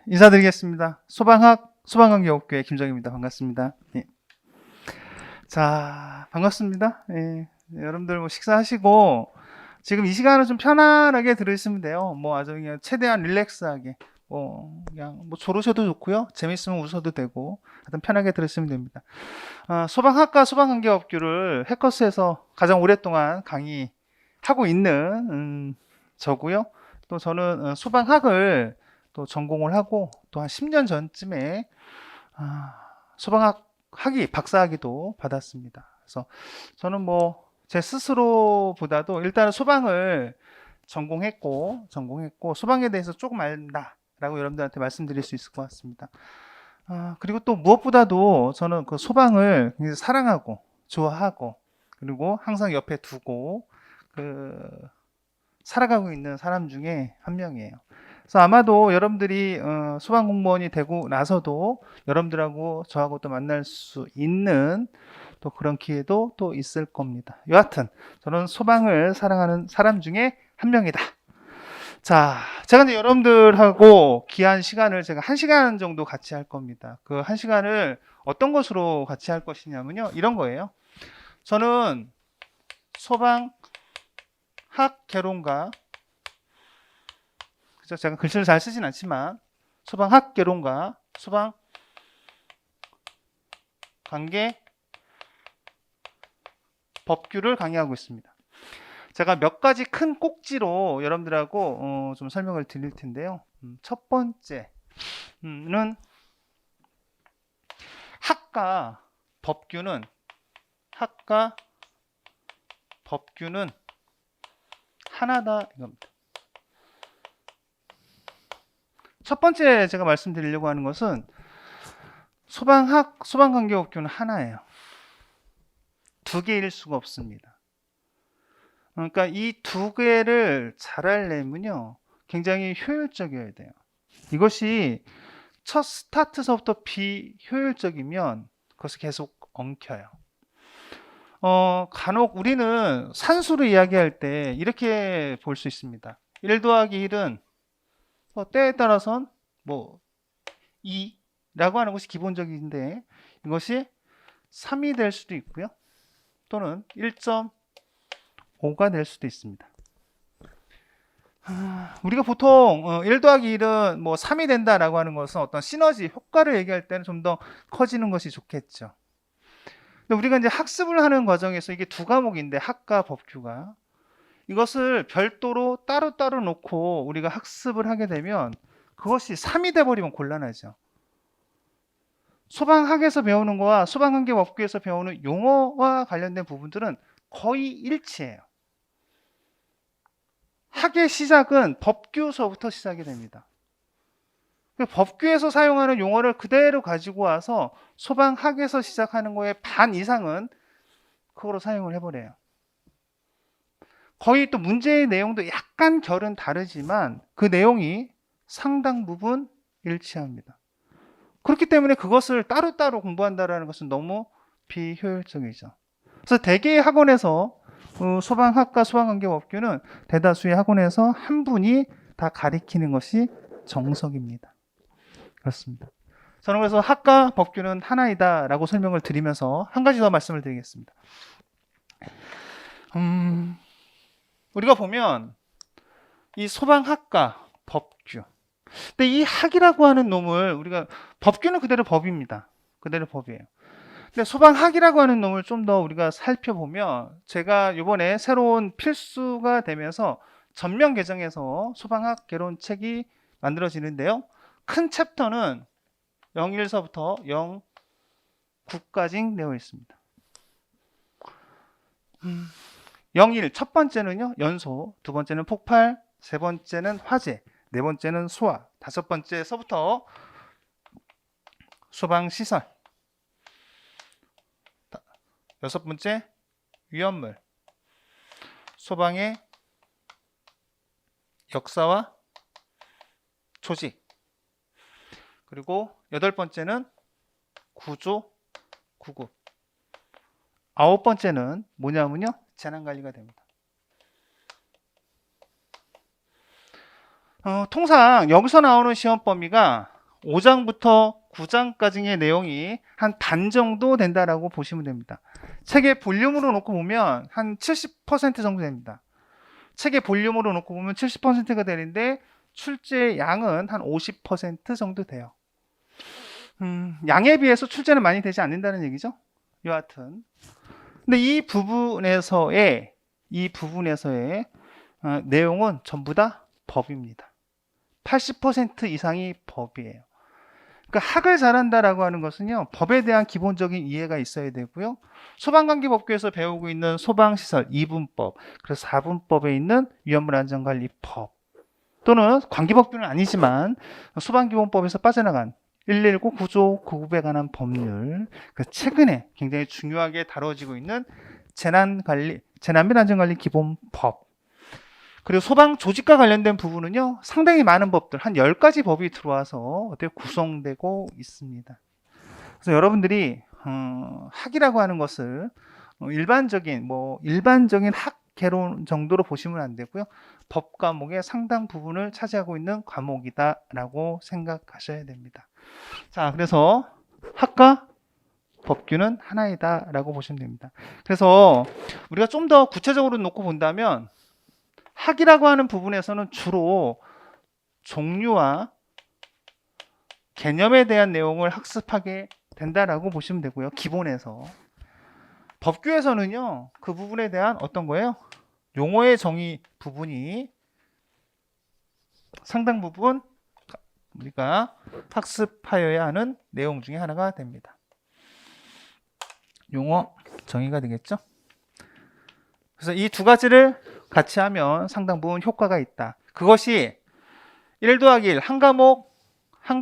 인사드리겠습니다. 소방관계업교의 김정입니다. 반갑습니다. 예. 자, 반갑습니다. 예. 여러분들 뭐 식사하시고 지금 이 시간은 좀 편안하게 들으시면 돼요. 뭐 아주 그냥 최대한 릴렉스하게 그냥 뭐 조르셔도 좋고요. 재밌으면 웃어도 되고 하여튼 편하게 들으시면 됩니다. 소방학과 소방관계업교를 해커스에서 가장 오랫동안 강의하고 있는 저고요. 또 저는 소방학을 또 전공을 하고 또 한 10년 전쯤에 소방학 학위 박사학위도 받았습니다. 그래서 저는 뭐 제 스스로보다도 일단은 소방을 전공했고 소방에 대해서 조금 안다라고 여러분들한테 말씀드릴 수 있을 것 같습니다. 그리고 또 무엇보다도 저는 그 소방을 굉장히 사랑하고 좋아하고 그리고 항상 옆에 두고 그 살아가고 있는 사람 중에 한 명이에요. 그래서 아마도 여러분들이 소방 공무원이 되고 나서도 여러분들하고 저하고 또 만날 수 있는 또 그런 기회도 또 있을 겁니다. 여하튼 저는 소방을 사랑하는 사람 중에 한 명이다. 자, 제가 이제 여러분들하고 귀한 시간을 제가 1시간 정도 같이 할 겁니다. 그 1시간을 어떤 것으로 같이 할 것이냐면요. 이런 거예요. 저는 소방학 개론가, 그죠? 제가 글씨를 잘 쓰진 않지만 소방학 개론가, 소방 관계 법규를 강의하고 있습니다. 제가 몇 가지 큰 꼭지로 여러분들하고 좀 설명을 드릴 텐데요. 첫 번째는 학과 법규는 하나다 이겁니다. 첫 번째 제가 말씀드리려고 하는 것은 소방관계법규는 하나예요. 두 개일 수가 없습니다. 그러니까 이 두 개를 잘 하려면요 굉장히 효율적이어야 돼요. 이것이 첫 스타트서부터 비효율적이면 그것을 계속 엉켜요. 간혹 우리는 산수를 이야기할 때 이렇게 볼 수 있습니다. 1 더하기 1은 때에 따라서는 뭐 2라고 하는 것이 기본적인데 이것이 3이 될 수도 있고요. 또는 1.5가 될 수도 있습니다. 우리가 보통 1 더하기 1은 뭐 3이 된다라고 하는 것은 어떤 시너지 효과를 얘기할 때는 좀 더 커지는 것이 좋겠죠. 근데 우리가 이제 학습을 하는 과정에서 이게 두 과목인데 학과 법규가 이것을 별도로 따로 놓고 우리가 학습을 하게 되면 그것이 3이 돼버리면 곤란하죠. 소방학에서 배우는 거와 소방관계법규에서 배우는 용어와 관련된 부분들은 거의 일치해요. 학의 시작은 법규서부터 시작이 됩니다. 법규에서 사용하는 용어를 그대로 가지고 와서 소방학에서 시작하는 거의 반 이상은 그거로 사용을 해버려요. 거의 또 문제의 내용도 약간 결은 다르지만 그 내용이 상당 부분 일치합니다. 그렇기 때문에 그것을 따로따로 공부한다는 것은 너무 비효율적이죠. 그래서 대개의 학원에서 소방학과 소방관계법규는 대다수의 학원에서 한 분이 다 가리키는 것이 정석입니다. 그렇습니다. 저는 그래서 학과 법규는 하나이다 라고 설명을 드리면서 한 가지 더 말씀을 드리겠습니다. 우리가 보면 이 소방학과 법규 근데 이 학이라고 하는 놈을 우리가 법규는 그대로 법입니다. 그대로 법이에요. 근데 소방학이라고 하는 놈을 좀 더 우리가 살펴보면 제가 이번에 새로운 필수가 되면서 전면 개정해서 소방학 개론책이 만들어지는데요. 큰 챕터는 01서부터 09까지 되어 있습니다. 01, 첫 번째는요, 연소, 두 번째는 폭발, 세 번째는 화재, 네 번째는 소화, 다섯 번째서부터 소방시설, 여섯 번째 위험물, 소방의 역사와 조직, 그리고 여덟 번째는 구조, 구급, 아홉 번째는 뭐냐면요, 재난관리가 됩니다. 통상 여기서 나오는 시험 범위가 5장부터 9장까지의 내용이 한 반 정도 된다라고 보시면 됩니다. 책의 볼륨으로 놓고 보면 한 70% 정도 됩니다. 책의 볼륨으로 놓고 보면 70%가 되는데 출제 양은 한 50% 정도 돼요. 양에 비해서 출제는 많이 되지 않는다는 얘기죠. 여하튼. 근데 이 부분에서의 내용은 전부 다 법입니다. 80% 이상이 법이에요. 그러니까 학을 잘한다라고 하는 것은요, 법에 대한 기본적인 이해가 있어야 되고요. 소방관계법규에서 배우고 있는 소방시설 2분법, 그래서 4분법에 있는 위험물 안전관리법, 또는 관계법규는 아니지만 소방기본법에서 빠져나간 119 구조 구급에 관한 법률, 최근에 굉장히 중요하게 다뤄지고 있는 재난 및 안전관리 기본법, 그리고 소방 조직과 관련된 부분은요, 상당히 많은 법들, 한 10가지 법이 들어와서 어떻게 구성되고 있습니다. 그래서 여러분들이 학이라고 하는 것을 일반적인 학 개론 정도로 보시면 안 되고요. 법 과목의 상당 부분을 차지하고 있는 과목이다라고 생각하셔야 됩니다. 자, 그래서 학과 법규는 하나이다라고 보시면 됩니다. 그래서 우리가 좀 더 구체적으로 놓고 본다면 학이라고 하는 부분에서는 주로 종류와 개념에 대한 내용을 학습하게 된다라고 보시면 되고요. 기본에서. 법규에서는요, 그 부분에 대한 어떤 거예요? 용어의 정의 부분이 상당 부분 우리가 학습하여야 하는 내용 중에 하나가 됩니다. 용어 정의가 되겠죠? 그래서 이 두 가지를 같이 하면 상당 부분 효과가 있다. 그것이 1 더하기 1, 한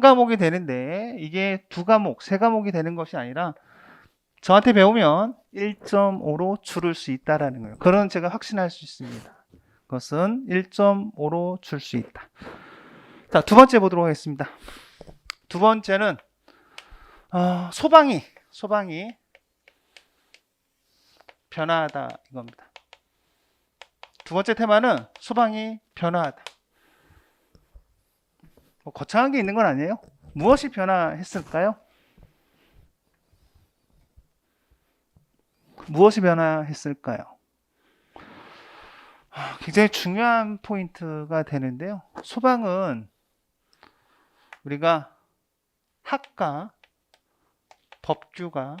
과목이 되는데 이게 2과목, 3과목이 되는 것이 아니라 저한테 배우면 1.5로 줄을 수 있다라는 거예요. 그건 제가 확신할 수 있습니다. 그것은 1.5로 줄 수 있다. 자, 두 번째 보도록 하겠습니다. 두 번째는 소방이 변화하다 이겁니다. 두 번째 테마는 소방이 변화하다. 거창한 게 있는 건 아니에요. 무엇이 변화했을까요? 무엇이 변화했을까요? 굉장히 중요한 포인트가 되는데요. 소방은 우리가 학과, 법규가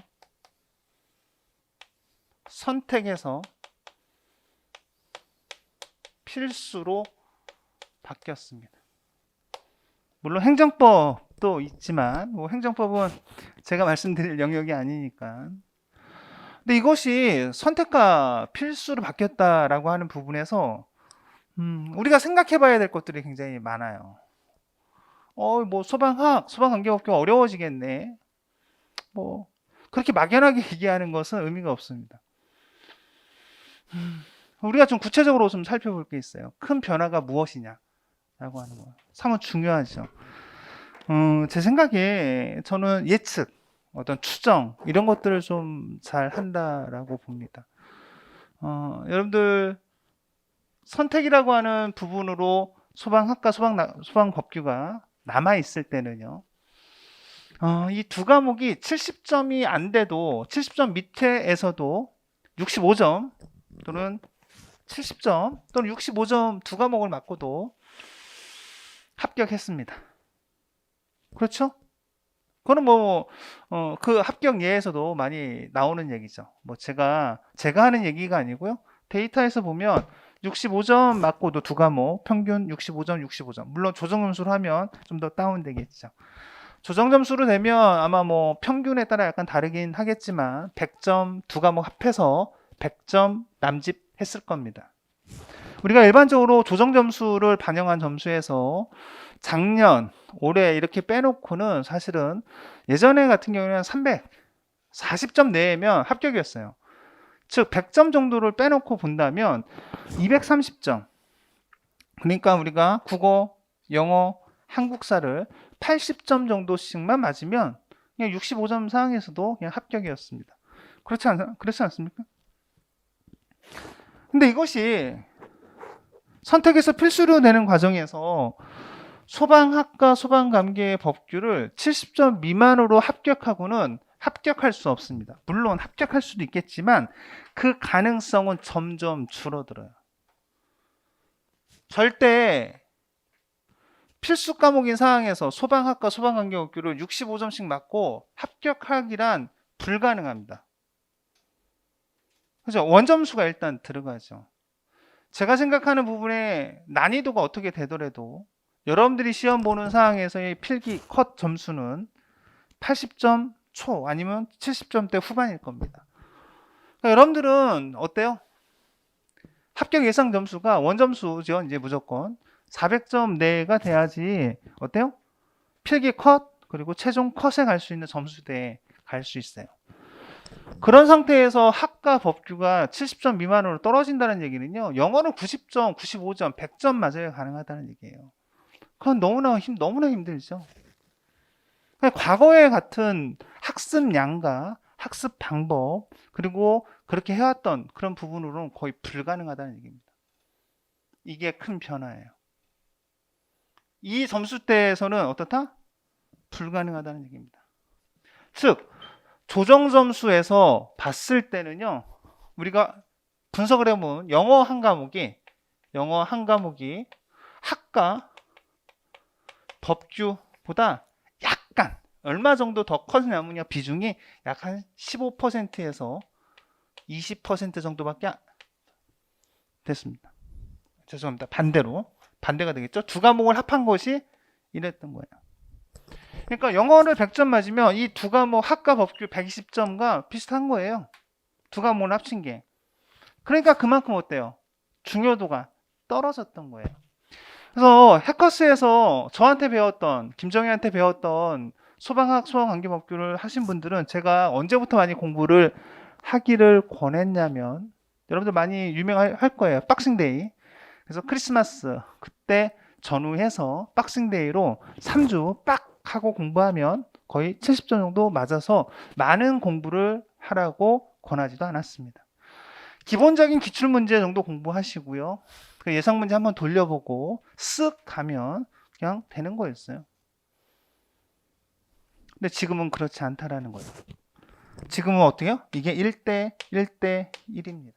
선택해서 필수로 바뀌었습니다. 물론 행정법도 있지만 행정법은 제가 말씀드릴 영역이 아니니까. 근데 이것이 선택과 필수로 바뀌었다라고 하는 부분에서 우리가 생각해 봐야 될 것들이 굉장히 많아요. 소방관계법규가 어려워지겠네. 그렇게 막연하게 얘기하는 것은 의미가 없습니다. 우리가 좀 구체적으로 좀 살펴볼 게 있어요. 큰 변화가 무엇이냐라고 하는 거. 상당히 중요하죠. 제 생각에 저는 예측, 어떤 추정 이런 것들을 좀 잘 한다라고 봅니다. 여러분들 선택이라고 하는 부분으로 소방학과 소방법규가 남아 있을 때는요. 이 두 과목이 70점이 안 돼도 70점 밑에에서도 65점 또는 70점 또는 65점 두 과목을 맞고도 합격했습니다. 그렇죠? 그거는 그 합격 예에서도 많이 나오는 얘기죠. 제가 하는 얘기가 아니고요. 데이터에서 보면 65점 맞고도 두 과목 평균 65점. 물론 조정 점수로 하면 좀 더 다운되겠죠. 조정 점수로 되면 아마 평균에 따라 약간 다르긴 하겠지만 100점 두 과목 합해서 100점 남짓했을 겁니다. 우리가 일반적으로 조정 점수를 반영한 점수에서 작년, 올해 이렇게 빼놓고는 사실은 예전에 같은 경우에는 340점 내면 합격이었어요. 즉 100점 정도를 빼놓고 본다면 230점. 그러니까 우리가 국어, 영어, 한국사를 80점 정도씩만 맞으면 그냥 65점 상황에서도 그냥 합격이었습니다. 그렇지 않습니까? 근데 이것이 선택해서 필수로 되는 과정에서 소방학과 소방관계 법규를 70점 미만으로 합격하고는 합격할 수 없습니다. 물론 합격할 수도 있겠지만 그 가능성은 점점 줄어들어요. 절대 필수 과목인 상황에서 소방학과 소방관계 법규를 65점씩 맞고 합격하기란 불가능합니다. 그죠? 원점수가 일단 들어가죠. 제가 생각하는 부분의 난이도가 어떻게 되더라도 여러분들이 시험 보는 상황에서의 필기 컷 점수는 80점 초 아니면 70점대 후반일 겁니다. 그러니까 여러분들은 어때요? 합격 예상 점수가 원점수죠. 이제 무조건 400점 내가 돼야지 어때요? 필기 컷 그리고 최종 컷에 갈 수 있는 점수대에 갈 수 있어요. 그런 상태에서 학과 법규가 70점 미만으로 떨어진다는 얘기는요. 영어는 90점, 95점, 100점 맞아야 가능하다는 얘기예요. 그건 너무나 힘들죠. 과거에 같은 학습 양과 학습 방법 그리고 그렇게 해왔던 그런 부분으로는 거의 불가능하다는 얘기입니다. 이게 큰 변화예요. 이 점수대에서는 어떻다? 불가능하다는 얘기입니다. 즉 조정 점수에서 봤을 때는요. 우리가 분석을 해보면 영어 한 과목이 학과 법규보다 약간 얼마 정도 더 커지냐면요. 비중이 약 한 15%에서 20% 정도밖에 됐습니다. 죄송합니다. 반대가 되겠죠. 두 과목을 합한 것이 이랬던 거예요. 그러니까 영어를 100점 맞으면 이 두 과목 학과 법규 120점과 비슷한 거예요. 두 과목을 합친 게. 그러니까 그만큼 어때요? 중요도가 떨어졌던 거예요. 그래서 해커스에서 저한테 배웠던 김정희한테 배웠던 소방학 소방관계법규를 하신 분들은 제가 언제부터 많이 공부를 하기를 권했냐면 여러분들 많이 유명할 거예요. 박싱데이. 그래서 크리스마스 그때 전후해서 박싱데이로 3주 빡 하고 공부하면 거의 70점 정도 맞아서 많은 공부를 하라고 권하지도 않았습니다. 기본적인 기출문제 정도 공부하시고요. 그 예상문제 한번 돌려보고 쓱 가면 그냥 되는 거였어요. 근데 지금은 그렇지 않다라는 거예요. 지금은 어떻게요? 이게 1대 1입니다.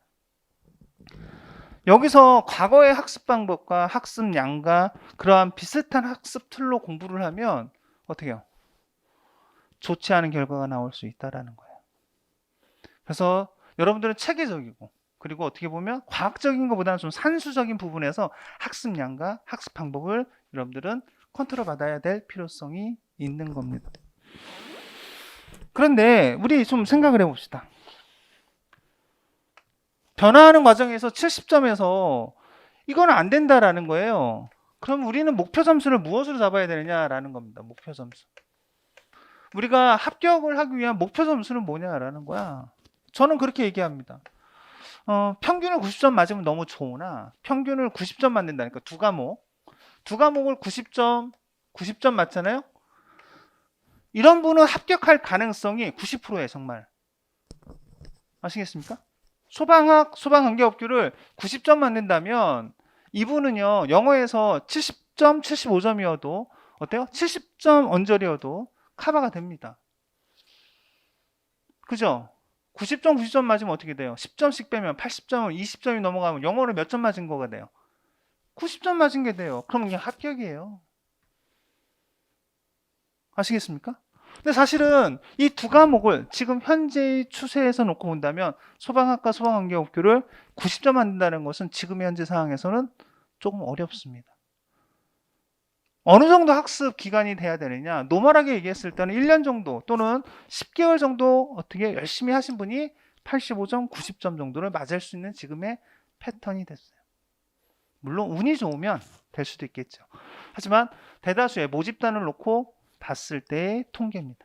여기서 과거의 학습 방법과 학습 양과 그러한 비슷한 학습 툴로 공부를 하면 어떻게 해요? 좋지 않은 결과가 나올 수 있다라는 거예요. 그래서 여러분들은 체계적이고 그리고 어떻게 보면 과학적인 것보다는 좀 산수적인 부분에서 학습 양과 학습 방법을 여러분들은 컨트롤 받아야 될 필요성이 있는 겁니다. 그런데 우리 좀 생각을 해봅시다. 변화하는 과정에서 70점에서 이거는 안 된다라는 거예요. 그럼 우리는 목표 점수를 무엇으로 잡아야 되느냐라는 겁니다. 목표 점수. 우리가 합격을 하기 위한 목표 점수는 뭐냐라는 거야. 저는 그렇게 얘기합니다. 평균을 90점 맞으면 너무 좋으나 평균을 90점 맞는다니까 두 과목을 90점 맞잖아요. 이런 분은 합격할 가능성이 90%예요. 정말. 아시겠습니까? 소방학, 소방관계법규를 90점 맞는다면 이분은요. 영어에서 70점, 75점이어도 어때요? 70점 언저리여도 커버가 됩니다. 그죠? 90점, 90점 맞으면 어떻게 돼요? 10점씩 빼면 80점을 20점이 넘어가면 영어를 몇 점 맞은 거가 돼요? 90점 맞은 게 돼요. 그럼 그냥 합격이에요. 아시겠습니까? 근데 사실은 이 두 과목을 지금 현재의 추세에서 놓고 본다면 소방학과 소방관계법규를 90점 만든다는 것은 지금 현재 상황에서는 조금 어렵습니다. 어느 정도 학습 기간이 돼야 되느냐? 노멀하게 얘기했을 때는 1년 정도 또는 10개월 정도 어떻게 열심히 하신 분이 85점, 90점 정도를 맞을 수 있는 지금의 패턴이 됐어요. 물론 운이 좋으면 될 수도 있겠죠. 하지만 대다수의 모집단을 놓고 봤을 때의 통계입니다.